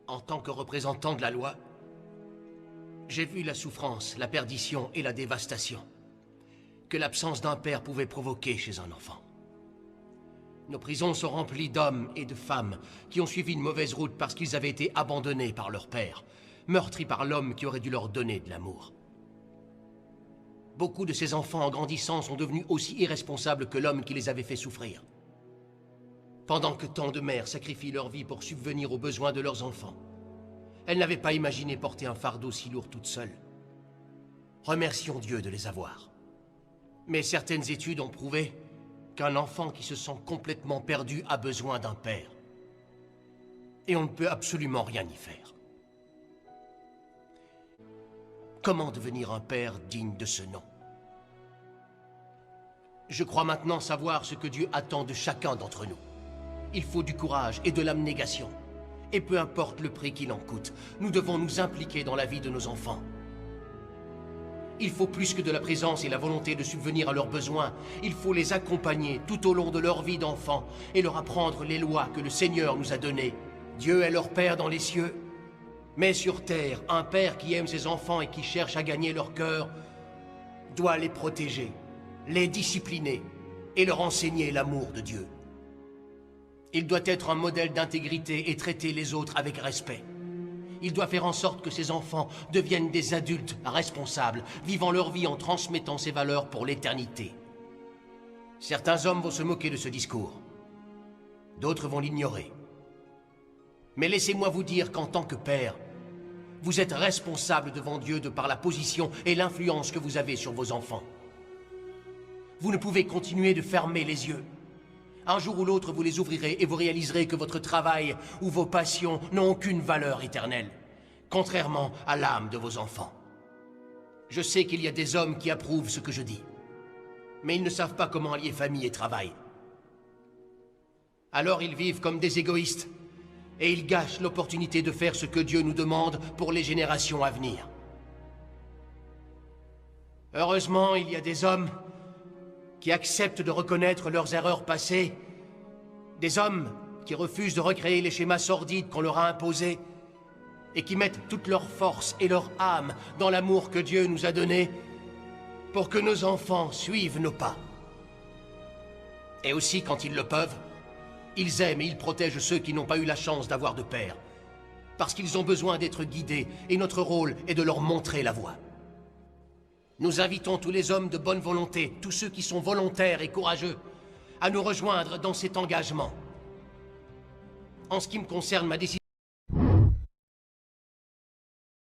En tant que représentant de la loi, j'ai vu la souffrance, la perdition et la dévastation que l'absence d'un père pouvait provoquer chez un enfant. Nos prisons sont remplies d'hommes et de femmes qui ont suivi une mauvaise route parce qu'ils avaient été abandonnés par leur père, meurtris par l'homme qui aurait dû leur donner de l'amour. Beaucoup de ces enfants, en grandissant, sont devenus aussi irresponsables que l'homme qui les avait fait souffrir. Pendant que tant de mères sacrifient leur vie pour subvenir aux besoins de leurs enfants, elles n'avaient pas imaginé porter un fardeau si lourd toutes seules. Remercions Dieu de les avoir. Mais certaines études ont prouvé qu'un enfant qui se sent complètement perdu a besoin d'un père. Et on ne peut absolument rien y faire. Comment devenir un père digne de ce nom? Je crois maintenant savoir ce que Dieu attend de chacun d'entre nous. Il faut du courage et de l'abnégation. Et peu importe le prix qu'il en coûte, nous devons nous impliquer dans la vie de nos enfants. Il faut plus que de la présence et la volonté de subvenir à leurs besoins. Il faut les accompagner tout au long de leur vie d'enfant et leur apprendre les lois que le Seigneur nous a données. Dieu est leur Père dans les cieux. Mais sur terre, un père qui aime ses enfants et qui cherche à gagner leur cœur doit les protéger, les discipliner et leur enseigner l'amour de Dieu. Il doit être un modèle d'intégrité et traiter les autres avec respect. Il doit faire en sorte que ses enfants deviennent des adultes responsables, vivant leur vie en transmettant ces valeurs pour l'éternité. Certains hommes vont se moquer de ce discours. D'autres vont l'ignorer. Mais laissez-moi vous dire qu'en tant que père, vous êtes responsable devant Dieu de par la position et l'influence que vous avez sur vos enfants. Vous ne pouvez continuer de fermer les yeux. Un jour ou l'autre, vous les ouvrirez et vous réaliserez que votre travail ou vos passions n'ont aucune valeur éternelle, contrairement à l'âme de vos enfants. Je sais qu'il y a des hommes qui approuvent ce que je dis, mais ils ne savent pas comment allier famille et travail. Alors ils vivent comme des égoïstes, et ils gâchent l'opportunité de faire ce que Dieu nous demande pour les générations à venir. Heureusement, il y a des hommes qui acceptent de reconnaître leurs erreurs passées, des hommes qui refusent de recréer les schémas sordides qu'on leur a imposés et qui mettent toute leur force et leur âme dans l'amour que Dieu nous a donné pour que nos enfants suivent nos pas. Et aussi, quand ils le peuvent, ils aiment et ils protègent ceux qui n'ont pas eu la chance d'avoir de père, parce qu'ils ont besoin d'être guidés et notre rôle est de leur montrer la voie. Nous invitons tous les hommes de bonne volonté, tous ceux qui sont volontaires et courageux, à nous rejoindre dans cet engagement. En ce qui me concerne, ma décision